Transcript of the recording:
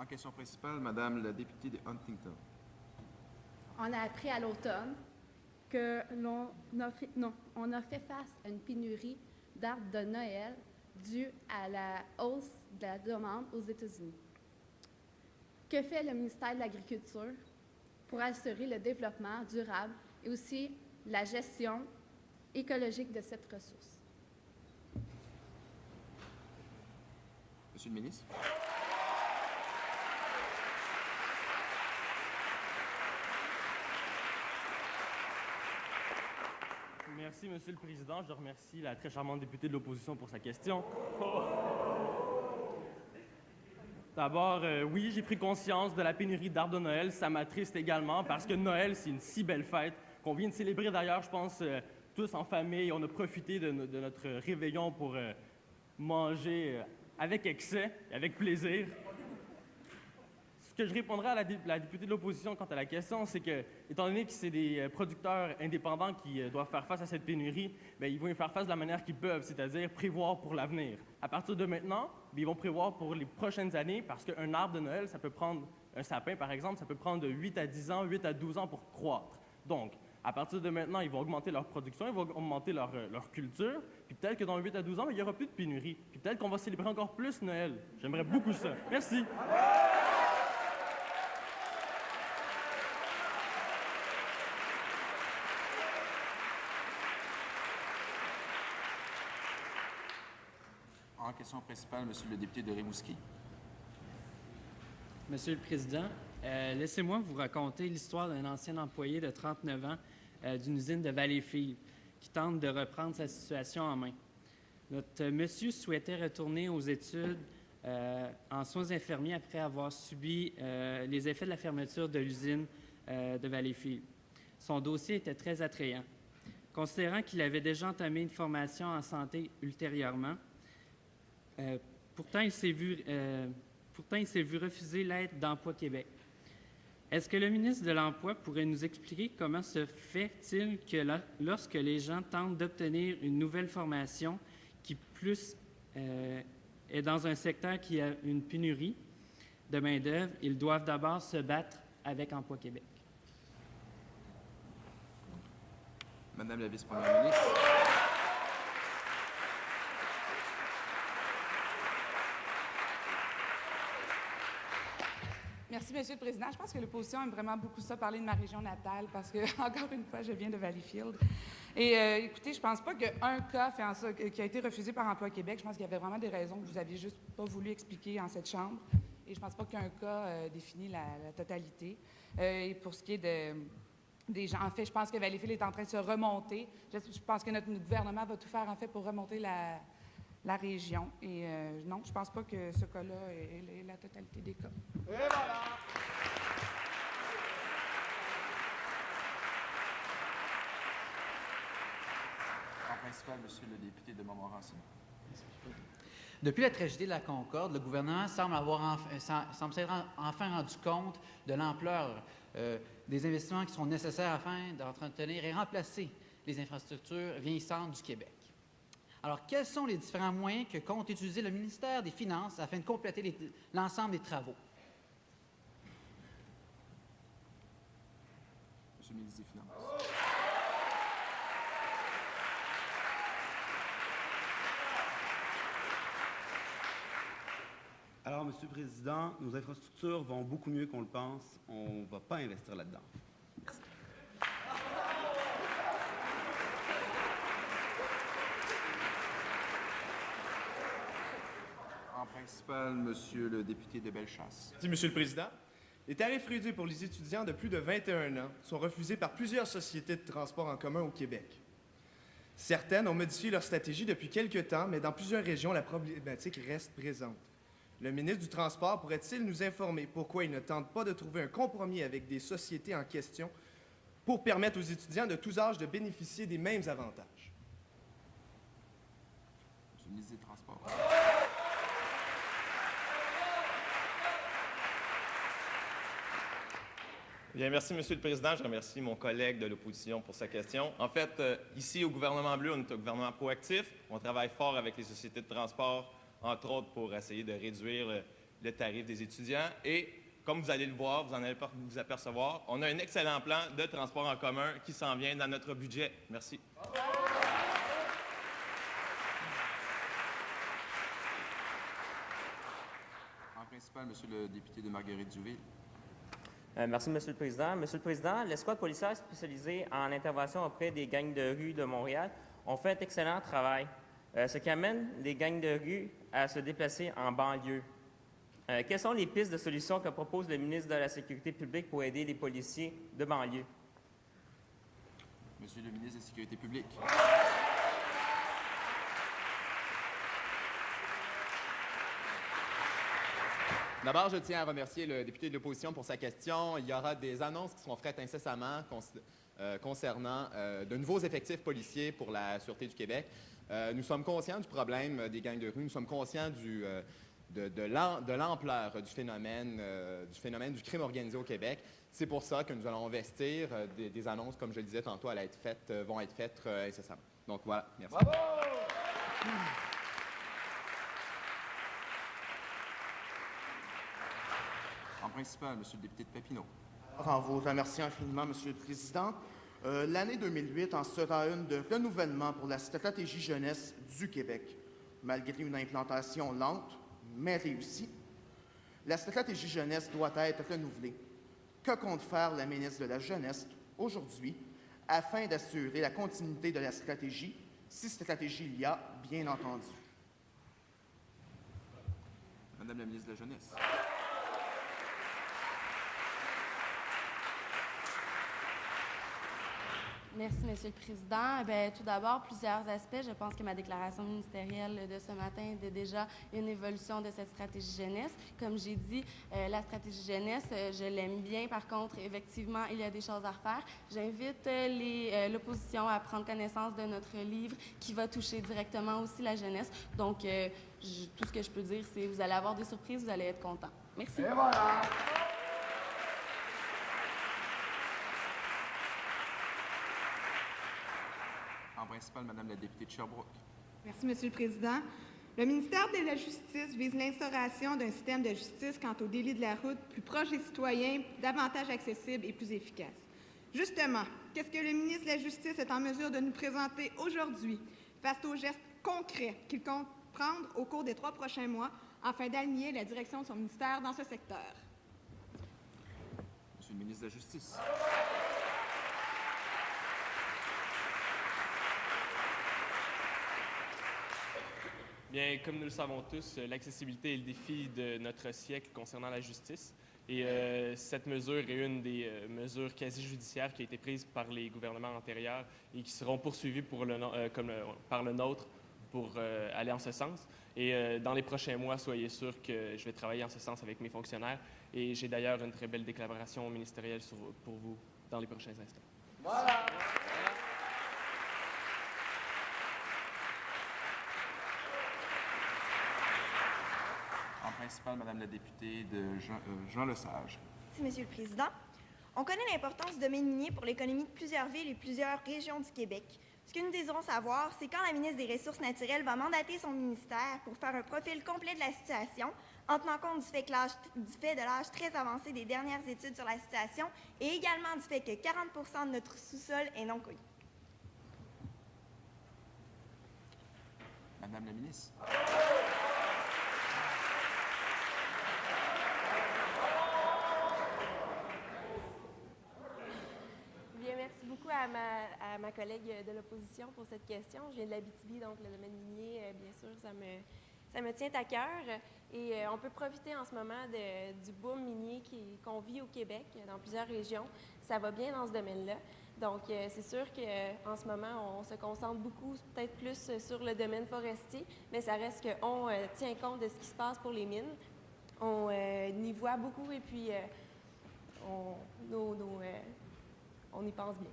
En question principale, Madame la députée de Huntington. On a appris à l'automne que on a fait face à une pénurie d'arbres de Noël due à la hausse de la demande aux États-Unis. Que fait le ministère de l'Agriculture pour assurer le développement durable et aussi la gestion écologique de cette ressource? Monsieur le ministre. Merci, Monsieur le Président. Je remercie la très charmante députée de l'opposition pour sa question. D'abord, oui, j'ai pris conscience de la pénurie d'arbres de Noël. Ça m'attriste également parce que Noël, c'est une si belle fête qu'on vient de célébrer d'ailleurs, je pense, tous en famille. On a profité de notre réveillon pour manger avec excès, avec plaisir. Ce que je répondrai à la députée de l'opposition quant à la question, c'est que, étant donné que c'est des producteurs indépendants qui doivent faire face à cette pénurie, bien, ils vont y faire face de la manière qu'ils peuvent, c'est-à-dire prévoir pour l'avenir. À partir de maintenant, bien, ils vont prévoir pour les prochaines années, parce qu'un arbre de Noël, ça peut prendre, un sapin par exemple, ça peut prendre de 8 à 10 ans, 8 à 12 ans pour croître. Donc, à partir de maintenant, ils vont augmenter leur production, ils vont augmenter leur culture, puis peut-être que dans 8 à 12 ans, il n'y aura plus de pénurie. Puis peut-être qu'on va célébrer encore plus Noël. J'aimerais beaucoup ça. Merci. En question principale, Monsieur le député de Rimouski. Monsieur le Président, laissez-moi vous raconter l'histoire d'un ancien employé de 39 ans d'une usine de Valleyfield qui tente de reprendre sa situation en main. Notre monsieur souhaitait retourner aux études en soins infirmiers après avoir subi les effets de la fermeture de l'usine de Valleyfield. Son dossier était très attrayant. Considérant qu'il avait déjà entamé une formation en santé ultérieurement, pourtant, il s'est vu refuser l'aide d'Emploi Québec. Est-ce que le ministre de l'Emploi pourrait nous expliquer comment se fait-il que lorsque les gens tentent d'obtenir une nouvelle formation qui plus est dans un secteur qui a une pénurie de main-d'œuvre, ils doivent d'abord se battre avec Emploi Québec? Madame la vice-première ministre. Merci, Monsieur le Président. Je pense que l'opposition aime vraiment beaucoup ça, parler de ma région natale, parce que, encore une fois, je viens de Valleyfield. Et écoutez, je pense pas qu'un cas fait en sorte, qui a été refusé par Emploi Québec. Je pense qu'il y avait vraiment des raisons que vous aviez juste pas voulu expliquer en cette Chambre. Et je pense pas qu'un cas définit la totalité. Et pour ce qui est des gens, en fait, je pense que Valleyfield est en train de se remonter. Je pense que notre gouvernement va tout faire, en fait, pour remonter la région. Et non, je ne pense pas que ce cas-là est la totalité des cas. Et voilà! En principale, Monsieur le député de Montmorency. Depuis la tragédie de la Concorde, le gouvernement semble s'être enfin rendu compte de l'ampleur des investissements qui sont nécessaires afin d'entretenir et remplacer les infrastructures vieillissantes du Québec. Alors, quels sont les différents moyens que compte utiliser le ministère des Finances afin de compléter l'ensemble des travaux? Monsieur le ministre des Finances. Alors, Monsieur le Président, nos infrastructures vont beaucoup mieux qu'on le pense. On ne va pas investir là-dedans. En principale, Monsieur le député de Bellechasse. Merci, Monsieur le Président. Les tarifs réduits pour les étudiants de plus de 21 ans sont refusés par plusieurs sociétés de transport en commun au Québec. Certaines ont modifié leur stratégie depuis quelque temps, mais dans plusieurs régions, la problématique reste présente. Le ministre du Transport pourrait-il nous informer pourquoi il ne tente pas de trouver un compromis avec des sociétés en question pour permettre aux étudiants de tous âges de bénéficier des mêmes avantages? Monsieur le ministre des Transports. Bien, merci, Monsieur le Président. Je remercie mon collègue de l'opposition pour sa question. En fait, ici, au gouvernement Bleu, on est un gouvernement proactif. On travaille fort avec les sociétés de transport, entre autres pour essayer de réduire le tarif des étudiants. Et comme vous allez le voir, vous en allez vous apercevoir, on a un excellent plan de transport en commun qui s'en vient dans notre budget. Merci. En principal, Monsieur le député de Marguerite-Duville. Merci, Monsieur le Président. Monsieur le Président, l'escouade policière spécialisée en intervention auprès des gangs de rue de Montréal ont fait un excellent travail, ce qui amène les gangs de rue à se déplacer en banlieue. Quelles sont les pistes de solutions que propose le ministre de la Sécurité publique pour aider les policiers de banlieue? Monsieur le ministre de la Sécurité publique. D'abord, je tiens à remercier le député de l'opposition pour sa question. Il y aura des annonces qui seront faites incessamment concernant de nouveaux effectifs policiers pour la Sûreté du Québec. Nous sommes conscients du problème des gangs de rue. Nous sommes conscients de l'ampleur du phénomène du crime organisé au Québec. C'est pour ça que nous allons investir. Des annonces, comme je le disais tantôt, vont être faites incessamment. Donc voilà, merci. Bravo! En principal, Monsieur le député de Papineau. En vous remerciant infiniment, Monsieur le Président. L'année 2008 en sera une de renouvellement pour la stratégie jeunesse du Québec. Malgré une implantation lente, mais réussie, la stratégie jeunesse doit être renouvelée. Que compte faire la ministre de la Jeunesse aujourd'hui afin d'assurer la continuité de la stratégie, si stratégie il y a, bien entendu? Madame la ministre de la Jeunesse. Merci, Monsieur le Président. Bien, tout d'abord, plusieurs aspects. Je pense que ma déclaration ministérielle de ce matin était déjà une évolution de cette stratégie jeunesse. Comme j'ai dit, la stratégie jeunesse, je l'aime bien. Par contre, effectivement, il y a des choses à refaire. J'invite l'opposition à prendre connaissance de notre livre qui va toucher directement aussi la jeunesse. Donc, tout ce que je peux dire, c'est que vous allez avoir des surprises, vous allez être contents. Merci. Et voilà! En principal, Madame la députée de Sherbrooke. Merci, Monsieur le Président. Le ministère de la Justice vise l'instauration d'un système de justice quant au délit de la route plus proche des citoyens, davantage accessible et plus efficace. Justement, qu'est-ce que le ministre de la Justice est en mesure de nous présenter aujourd'hui face aux gestes concrets qu'il compte prendre au cours des 3 prochains mois afin d'aligner la direction de son ministère dans ce secteur? Monsieur le ministre de la Justice. Bien, comme nous le savons tous, l'accessibilité est le défi de notre siècle concernant la justice. Et cette mesure est une des mesures quasi-judiciaires qui a été prise par les gouvernements antérieurs et qui seront poursuivies par le nôtre pour aller en ce sens. Et dans les prochains mois, soyez sûrs que je vais travailler en ce sens avec mes fonctionnaires. Et j'ai d'ailleurs une très belle déclaration ministérielle pour vous dans les prochains instants. Voilà! En principal, Madame la députée de Jean Lesage. Merci, Monsieur le Président. On connaît l'importance du domaine minier pour l'économie de plusieurs villes et plusieurs régions du Québec. Ce que nous désirons savoir, c'est quand la ministre des Ressources naturelles va mandater son ministère pour faire un profil complet de la situation, en tenant compte du fait de l'âge très avancé des dernières études sur la situation et également du fait que 40% de notre sous-sol est non connu. Madame la ministre. Bien, merci beaucoup à ma collègue de l'opposition pour cette question. Je viens de l'Abitibi, donc le domaine minier, bien sûr, ça me tient à cœur. Et on peut profiter en ce moment du boom minier qu'on vit au Québec, dans plusieurs régions. Ça va bien dans ce domaine-là. Donc, c'est sûr qu'en ce moment, on se concentre beaucoup, peut-être plus sur le domaine forestier, mais ça reste qu'on tient compte de ce qui se passe pour les mines. On y voit beaucoup et puis on y pense bien.